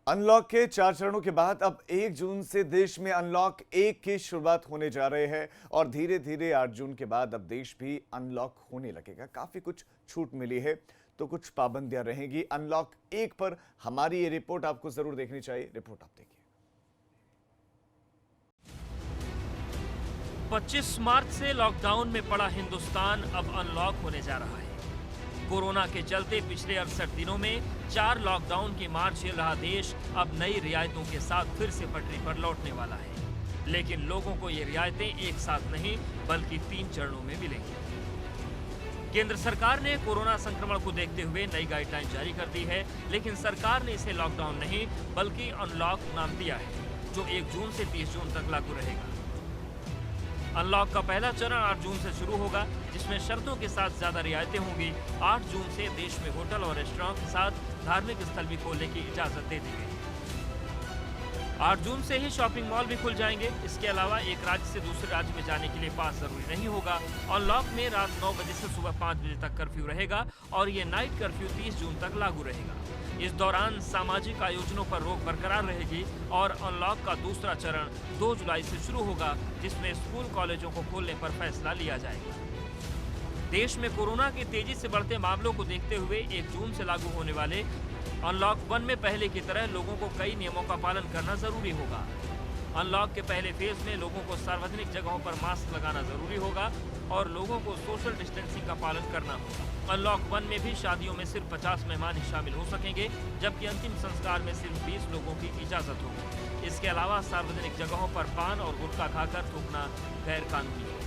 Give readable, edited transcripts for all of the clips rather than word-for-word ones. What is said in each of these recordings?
Unlock के 4 चरणों के बाद अब 1 जून से देश में अनलॉक 1 की शुरुआत होने जा रहे हैं और धीरे धीरे 8 जून के बाद अब देश भी अनलॉक होने लगेगा। काफी कुछ छूट मिली है तो कुछ पाबंदियां रहेंगी। अनलॉक 1 पर हमारी ये रिपोर्ट आपको जरूर देखनी चाहिए। रिपोर्ट आप देखिए। 25 मार्च से लॉकडाउन में पड़ा हिंदुस्तान अब अनलॉक होने जा रहा है। कोरोना के चलते पिछले 68 दिनों में 4 लॉकडाउन की मार झेल रहा देश अब नई रियायतों के साथ फिर से पटरी पर लौटने वाला है। लेकिन लोगों को ये रियायतें एक साथ नहीं बल्कि 3 चरणों में मिलेंगी। केंद्र सरकार ने कोरोना संक्रमण को देखते हुए नई गाइडलाइन जारी कर दी है, लेकिन सरकार ने इसे लॉकडाउन नहीं बल्कि अनलॉक नाम दिया है, जो 1 जून से 30 जून तक लागू रहेगा। अनलॉक का पहला चरण 8 जून से शुरू होगा, जिसमें शर्तों के साथ ज्यादा रियायतें होंगी। 8 जून से देश में होटल और रेस्टोरेंट के साथ धार्मिक स्थल भी खोलने की इजाजत दे दी गई। 8 जून से ही शॉपिंग मॉल भी खुल जाएंगे। इसके अलावा एक राज्य से दूसरे राज्य में जाने के लिए पास जरूरी नहीं होगा। अनलॉक में रात 9 बजे से सुबह 5 बजे तक कर्फ्यू रहेगा और ये नाइट कर्फ्यू 30 जून तक लागू रहेगा। इस दौरान सामाजिक आयोजनों पर रोक बरकरार रहेगी और अनलॉक का दूसरा चरण 2 जुलाई से शुरू होगा, जिसमें स्कूल कॉलेजों को खोलने पर फैसला लिया जाएगा। देश में कोरोना के तेजी से बढ़ते मामलों को देखते हुए 1 जून से लागू होने वाले अनलॉक 1 में पहले की तरह लोगों को कई नियमों का पालन करना जरूरी होगा। अनलॉक के पहले फेज में लोगों को सार्वजनिक जगहों पर मास्क लगाना जरूरी होगा और लोगों को सोशल डिस्टेंसिंग का पालन करना होगा। अनलॉक 1 में भी शादियों में सिर्फ 50 मेहमान ही शामिल हो सकेंगे, जबकि अंतिम संस्कार में सिर्फ 20 लोगों की इजाजत होगी। इसके अलावा सार्वजनिक जगहों पर पान और गुटखा खाकर थूकना गैर कानूनी है।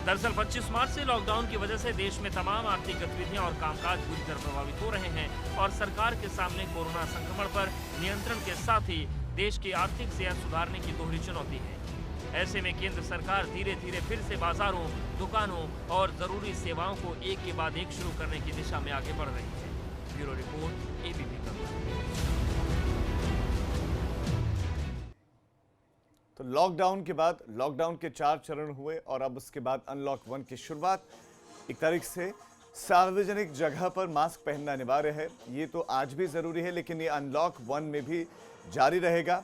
दरअसल 25 मार्च से लॉकडाउन की वजह से देश में तमाम आर्थिक गतिविधियां और कामकाज बुरी तरह प्रभावित हो रहे हैं और सरकार के सामने कोरोना संक्रमण पर नियंत्रण के साथ ही देश की आर्थिक सेहत सुधारने की दोहरी चुनौती है। ऐसे में केंद्र सरकार धीरे धीरे फिर से बाजारों, दुकानों और जरूरी सेवाओं को एक के बाद एक शुरू करने की दिशा में आगे बढ़ रही है। ब्यूरो रिपोर्ट, एबीपी खबर। तो लॉकडाउन के बाद लॉकडाउन के 4 चरण हुए और अब उसके बाद अनलॉक 1 की शुरुआत 1 तारीख से। सार्वजनिक जगह पर मास्क पहनना अनिवार्य है। ये तो आज भी जरूरी है, लेकिन ये अनलॉक 1 में भी जारी रहेगा।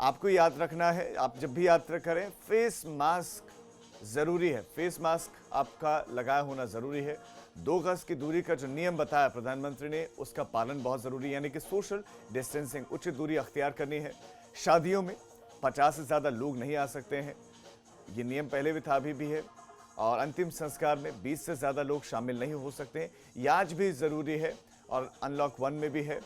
आपको याद रखना है, आप जब भी यात्रा करें फेस मास्क जरूरी है। फेस मास्क आपका लगाया होना जरूरी है। 2 गज की दूरी का जो नियम बताया प्रधानमंत्री ने, उसका पालन बहुत जरूरी है, यानी कि सोशल डिस्टेंसिंग, उचित दूरी अख्तियार करनी है। शादियों में 50 से ज्यादा लोग नहीं आ सकते हैं, ये नियम पहले भी था, अभी भी है। और अंतिम संस्कार में 20 से ज्यादा लोग शामिल नहीं हो सकते हैं, ये आज भी जरूरी है और अनलॉक 1 में भी है।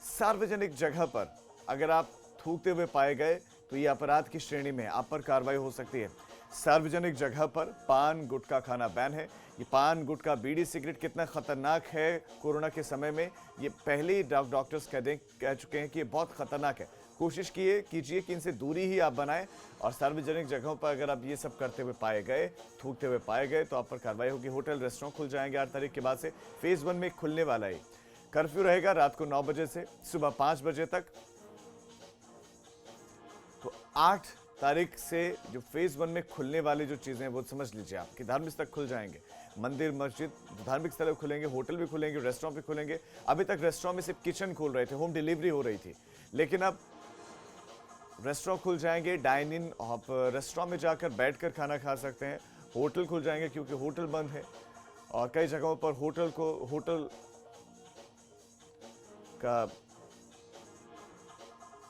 सार्वजनिक जगह पर अगर आप थूकते हुए पाए गए तो ये अपराध की श्रेणी में है, आप पर कार्रवाई हो सकती है। सार्वजनिक जगह पर पान गुटखा खाना बैन है। ये पान गुटखा बीड़ी सिगरेट कितना खतरनाक है कोरोना के समय में, ये पहले ही डॉक्टर्स कह चुके हैं कि ये बहुत खतरनाक है। कोशिश कीजिए कि इनसे दूरी ही आप बनाएं और सार्वजनिक जगहों पर अगर आप ये सब करते हुए पाए गए, थूकते हुए पाए गए, तो आप पर कार्रवाई होगी। होटल रेस्टोरेंट खुल जाएंगे 8 तारीख के बाद से। फेज 1 में खुलने वाला है। कर्फ्यू रहेगा रात को 9 बजे से सुबह 5 बजे तक। तो 8 तारीख से जो फेज 1 में खुलने वाली जो चीजें हैं वो समझ लीजिए आप कि धार्मिक स्थल खुल जाएंगे, मंदिर मस्जिद धार्मिक स्थल खुलेंगे, होटल भी खुलेंगे, रेस्टोरेंट भी खुलेंगे। अभी तक रेस्टोरेंट में सिर्फ किचन खोल रहे थे, होम डिलीवरी हो रही थी, लेकिन अब रेस्टोरेंट खुल जाएंगे। डाइन इन, आप रेस्टोरेंट में जाकर बैठकर खाना खा सकते हैं। होटल खुल जाएंगे क्योंकि होटल बंद है और कई जगहों पर होटल का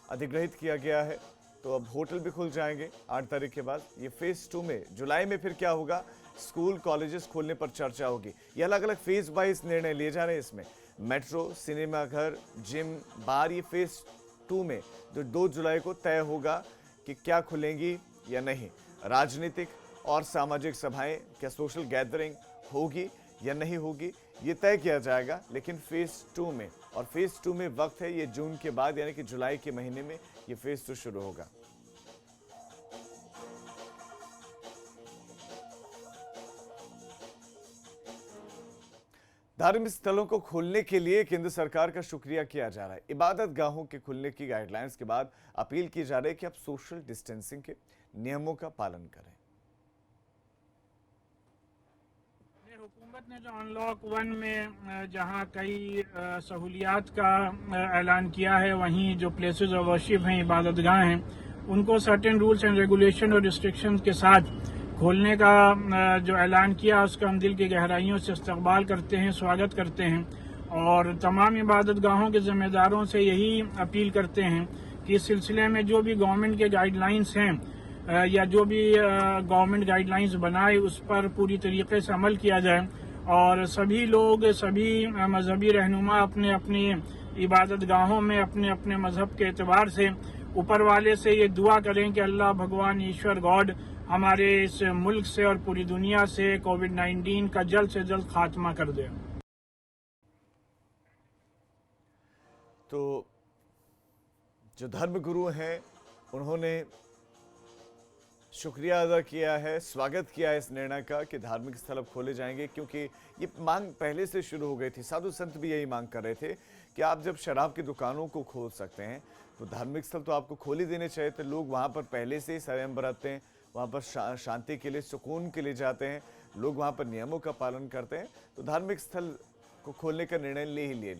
अधिग्रहित किया गया है, तो अब होटल भी खुल जाएंगे 8 तारीख के बाद। ये फेज 2 में जुलाई में फिर क्या होगा, स्कूल कॉलेजेस खोलने पर चर्चा होगी। ये अलग अलग फेज वाइज निर्णय लिए जा रहे हैं इसमें। मेट्रो, सिनेमा घर, जिम, बार, ये फेज 2 में जो 2 जुलाई को तय होगा कि क्या खुलेंगी या नहीं। राजनीतिक और सामाजिक सभाएं, क्या सोशल गैदरिंग होगी या नहीं होगी, ये तय किया जाएगा, लेकिन फेज 2 में। और फेज 2 में वक्त है ये जून के बाद, यानी कि जुलाई के महीने में ये फेज 2 शुरू होगा। धार्मिक स्थलों को खोलने के लिए केंद्र सरकार का शुक्रिया किया जा रहा है। इबादत गाहों के खुलने की गाइडलाइंस के बाद अपील की जा रही है कि आप सोशल डिस्टेंसिंग के नियमों का पालन करें। हुकूमत ने जो अनलॉक 1 में जहां कई सहूलियात का ऐलान किया है, वहीं जो प्लेसेस ऑफ वर्शिप हैं, इबादतगाह हैं, उनको सर्टेन रूल्स एंड रेगुलेशन और रिस्ट्रिक्शंस के साथ खोलने का जो ऐलान किया, उसका हम दिल की गहराइयों से इस्तकबाल करते हैं, स्वागत करते हैं और तमाम इबादतगाहों के जिम्मेदारों से यही अपील करते हैं कि इस सिलसिले में जो भी गवर्नमेंट के गाइडलाइंस हैं या जो भी गवर्नमेंट गाइडलाइंस बनाए, उस पर पूरी तरीके से अमल किया जाए और सभी लोग, सभी मजहबी रहनुमा अपने अपनी इबादत गाहों में अपने अपने मजहब के एतबार से ऊपर वाले से ये दुआ करें कि अल्लाह भगवान ईश्वर गॉड हमारे इस मुल्क से और पूरी दुनिया से कोविड-19 का जल्द से जल्द खात्मा कर दे। तो जो धर्मगुरु हैं उन्होंने शुक्रिया अदा किया है, स्वागत किया है इस निर्णय का कि धार्मिक स्थल अब खोले जाएंगे, क्योंकि ये मांग पहले से शुरू हो गई थी। साधु संत भी यही मांग कर रहे थे कि आप जब शराब की दुकानों को खोल सकते हैं तो धार्मिक स्थल तो आपको खोल ही देने चाहिए थे। लोग वहाँ पर पहले से ही संयम बरतते हैं, वहाँ पर शांति के लिए, सुकून के लिए जाते हैं, लोग वहाँ पर नियमों का पालन करते हैं, तो धार्मिक स्थल को खोलने का निर्णय ले ही लिया।